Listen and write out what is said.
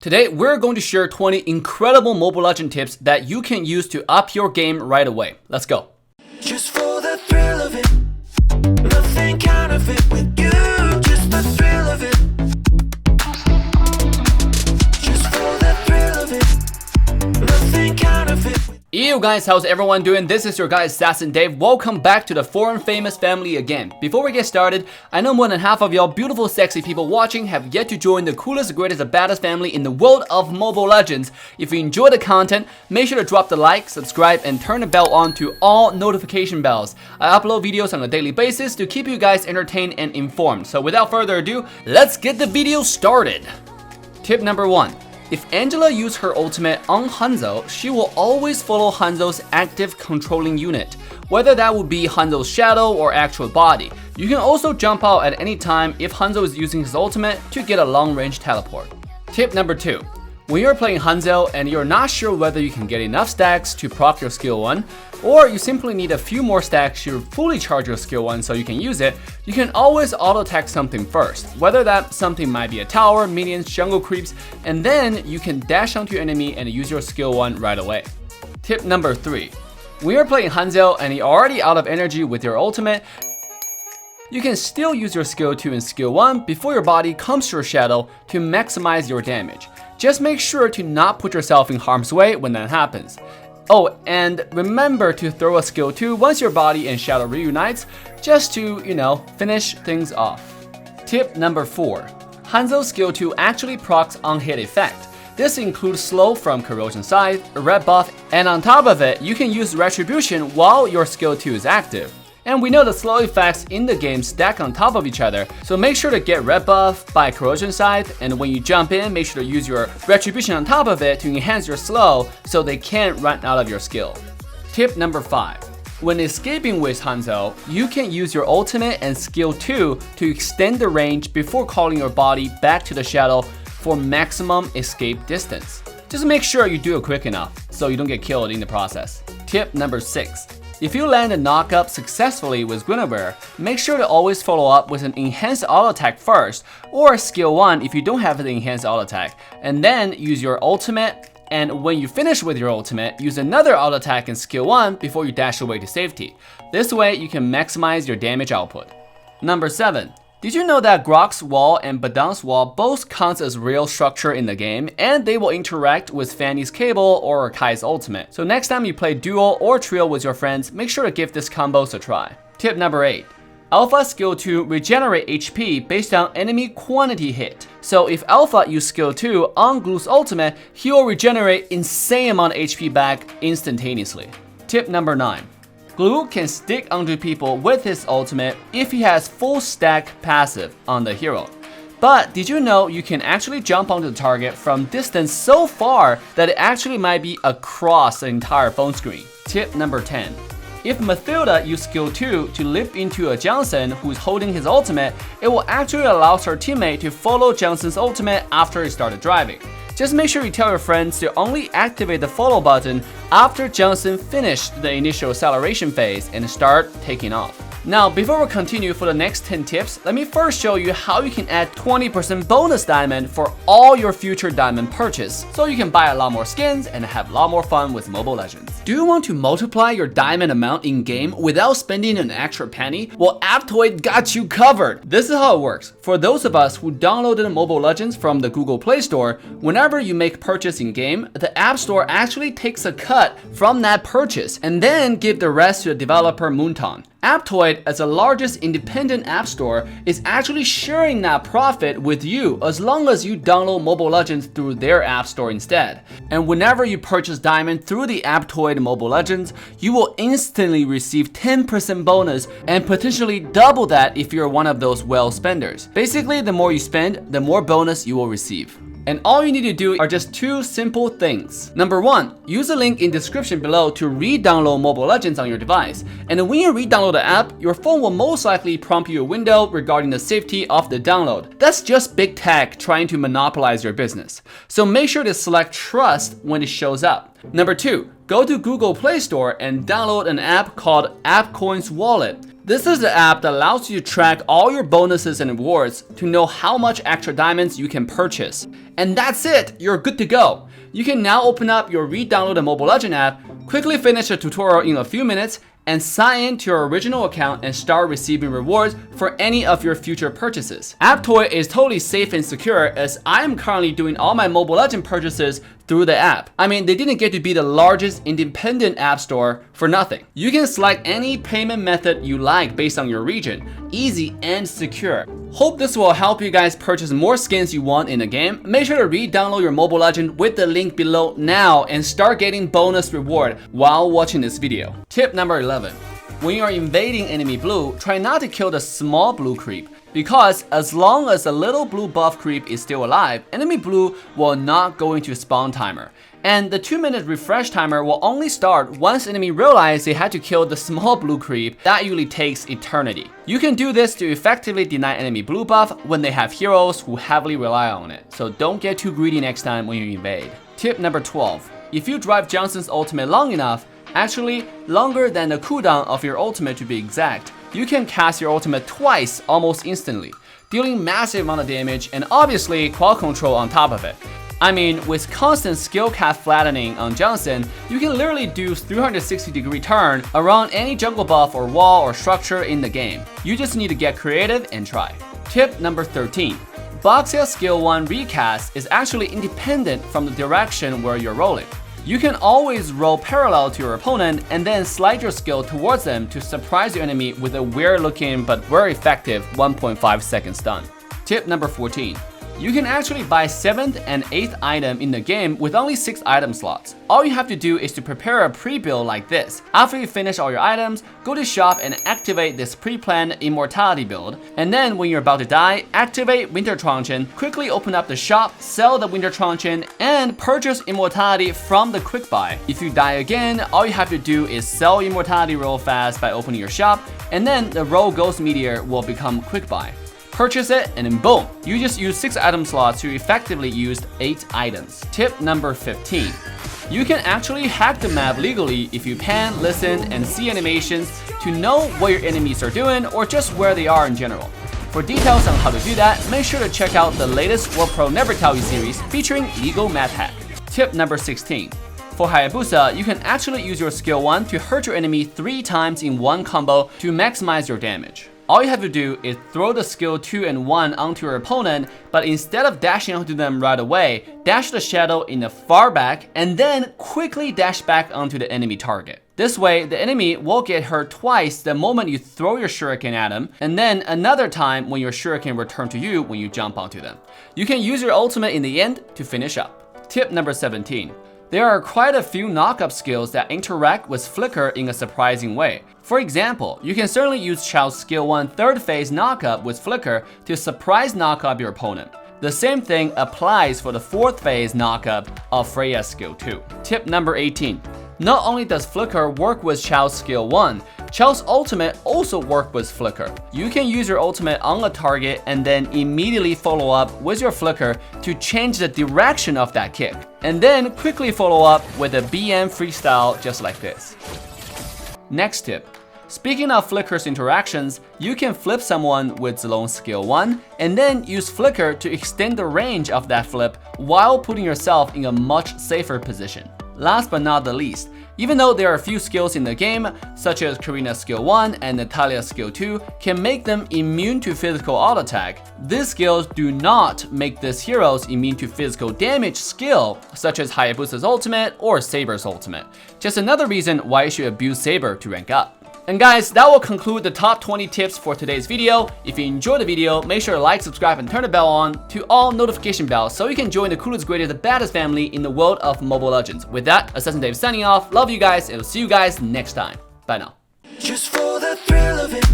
Today, we're going to share 20 incredible Mobile Legends tips that you can use to up your game right away. Let's go. Just for the thrill of it, nothing counterfeit with you, just the thrill of it. Just for the thrill of it, nothing counterfeit. Yo guys, how's everyone doing? This is your guy AssassinDave. Welcome back to the foreign famous family again. Before we get started, I know more than half of y'all beautiful sexy people watching have yet to join the coolest, greatest, and baddest family in the world of Mobile Legends. If you enjoy the content, make sure to drop the like, subscribe, and turn the bell on to all notification bells. I upload videos on a daily basis to keep you guys entertained and informed. So without further ado, let's get the video started. Tip number 1. If Angela uses her ultimate on Hanzo, she will always follow Hanzo's active controlling unit, whether that would be Hanzo's shadow or actual body. You can also jump out at any time if Hanzo is using his ultimate to get a long-range teleport. Tip number 2. When you're playing Hanzo and you're not sure whether you can get enough stacks to proc your skill 1, or you simply need a few more stacks to fully charge your skill 1 so you can use it, you can always auto-attack something first, whether that something might be a tower, minions, jungle creeps, and then you can dash onto your enemy and use your skill 1 right away. Tip number 3. When you're playing Hanzo and you're already out of energy with your ultimate, you can still use your skill 2 and skill 1 before your body comes to your shadow to maximize your damage. Just make sure to not put yourself in harm's way when that happens. Oh, and remember to throw a skill 2 once your body and shadow reunites, just to, finish things off. Tip number 4. Hanzo's skill 2 actually procs on-hit effect. This includes slow from corrosion scythe, a red buff, and on top of it, you can use retribution while your skill 2 is active. And we know the slow effects in the game stack on top of each other, so make sure to get red buff by corrosion scythe, and when you jump in, make sure to use your retribution on top of it to enhance your slow so they can't run out of your skill. Tip number 5. When escaping with Hanzo, you can use your ultimate and skill 2 to extend the range before calling your body back to the shadow for maximum escape distance. Just make sure you do it quick enough so you don't get killed in the process. Tip number 6. If you land a knockup successfully with Guinevere, make sure to always follow up with an enhanced auto attack first, or skill 1 if you don't have the enhanced auto attack, and then use your ultimate, and when you finish with your ultimate, use another auto attack and skill 1 before you dash away to safety. This way you can maximize your damage output. Number 7. Did you know that Grok's wall and Badang's wall both count as real structure in the game, and they will interact with Fanny's cable or Kai's ultimate? So next time you play duo or trio with your friends, make sure to give this combos a try. Tip number 8. Alpha skill 2 regenerate HP based on enemy quantity hit. So if Alpha use skill 2 on Glue's ultimate, he will regenerate insane amount of HP back instantaneously. Tip number 9. Glue can stick onto people with his ultimate if he has full stack passive on the hero. But did you know you can actually jump onto the target from distance so far that it actually might be across the entire phone screen? Tip number 10. If Mathilda used skill 2 to leap into a Johnson who's holding his ultimate, it will actually allow her teammate to follow Johnson's ultimate after he started driving. Just make sure you tell your friends to only activate the follow button after Johnson finished the initial acceleration phase and start taking off. Now, before we continue for the next 10 tips, let me first show you how you can add 20% bonus diamond for all your future diamond purchase, so you can buy a lot more skins and have a lot more fun with Mobile Legends. Do you want to multiply your diamond amount in-game without spending an extra penny? Well, Aptoide got you covered! This is how it works. For those of us who downloaded Mobile Legends from the Google Play Store, whenever you make purchase in-game, the App Store actually takes a cut from that purchase and then give the rest to the developer Moonton. Aptoide, as the largest independent app store, is actually sharing that profit with you as long as you download Mobile Legends through their app store instead. And whenever you purchase diamond through the Aptoide Mobile Legends, you will instantly receive 10% bonus and potentially double that if you're one of those well spenders. Basically, the more you spend, the more bonus you will receive. And all you need to do are just 2 simple things. Number 1, use the link in description below to re-download Mobile Legends on your device. And when you re-download the app, your phone will most likely prompt you a window regarding the safety of the download. That's just big tech trying to monopolize your business. So make sure to select trust when it shows up. Number 2, go to Google Play Store and download an app called AppCoins Wallet. This is the app that allows you to track all your bonuses and rewards to know how much extra diamonds you can purchase. And that's it, you're good to go. You can now open up your re-downloaded Mobile Legends app, quickly finish the tutorial in a few minutes, and sign in to your original account and start receiving rewards for any of your future purchases. AppToy is totally safe and secure as I am currently doing all my Mobile Legends purchases through the app. I mean, they didn't get to be the largest independent app store for nothing. You can select any payment method you like based on your region. Easy and secure. Hope this will help you guys purchase more skins you want in the game. Make sure to re-download your Mobile Legend with the link below now and start getting bonus reward while watching this video. Tip number 11. When you are invading enemy blue, try not to kill the small blue creep, because as long as the little blue buff creep is still alive, enemy blue will not go into spawn timer. And the 2-minute refresh timer will only start once enemy realize they had to kill the small blue creep. That usually takes eternity. You can do this to effectively deny enemy blue buff when they have heroes who heavily rely on it. So don't get too greedy next time when you invade. Tip number 12. If you drive Johnson's ultimate long enough, actually longer than the cooldown of your ultimate to be exact, you can cast your ultimate twice almost instantly, dealing massive amount of damage and obviously quality control on top of it. I mean, with constant skill cap flattening on Johnson, you can literally do 360-degree turn around any jungle buff or wall or structure in the game. You just need to get creative and try. Tip number 13. Boxia skill 1 recast is actually independent from the direction where you're rolling. You can always roll parallel to your opponent and then slide your skill towards them to surprise your enemy with a weird looking but very effective 1.5 second stun. Tip number 14. You can actually buy 7th and 8th item in the game with only 6 item slots. All you have to do is to prepare a pre-build like this. After you finish all your items, go to shop and activate this pre-planned immortality build. And then when you're about to die, activate Winter Truncheon, quickly open up the shop, sell the Winter Truncheon, and purchase immortality from the quick buy. If you die again, all you have to do is sell immortality real fast by opening your shop, and then the Roll Ghost Meteor will become quick buy. Purchase it, and then boom, you just use 6 item slots to effectively use 8 items. Tip number 15. You can actually hack the map legally if you pan, listen, and see animations to know what your enemies are doing or just where they are in general. For details on how to do that, make sure to check out the latest World Pro Never Tell You series featuring legal map hack. Tip number 16. For Hayabusa, you can actually use your skill 1 to hurt your enemy 3 times in one combo to maximize your damage. All you have to do is throw the skill 2 and 1 onto your opponent, but instead of dashing onto them right away, dash the shadow in the far back and then quickly dash back onto the enemy target. This way, the enemy will get hurt twice the moment you throw your shuriken at them, and then another time when your shuriken returns to you when you jump onto them. You can use your ultimate in the end to finish up. Tip number 17. There are quite a few knock-up skills that interact with Flicker in a surprising way. For example, you can certainly use Chao's skill 1 third phase knock-up with Flicker to surprise knock-up your opponent. The same thing applies for the 4th phase knock-up of Freya's skill 2. Tip number 18. Not only does Flicker work with Chao's skill 1, Chao's ultimate also works with Flicker. You can use your ultimate on a target and then immediately follow up with your Flicker to change the direction of that kick. And then quickly follow up with a BM freestyle just like this. Next tip. Speaking of Flicker's interactions, you can flip someone with Zilong's skill 1 and then use Flicker to extend the range of that flip while putting yourself in a much safer position. Last but not the least, even though there are a few skills in the game, such as Karina's skill 1 and Natalia's skill 2 can make them immune to physical auto attack, these skills do not make these heroes immune to physical damage skill, such as Hayabusa's ultimate or Saber's ultimate. Just another reason why you should abuse Saber to rank up. And guys, that will conclude the top 20 tips for today's video. If you enjoyed the video, make sure to like, subscribe, and turn the bell on to all notification bells so you can join the coolest, greatest, the baddest family in the world of Mobile Legends. With that, AssassinDave signing off. Love you guys, and I'll see you guys next time. Bye now. Just for the thrill of it.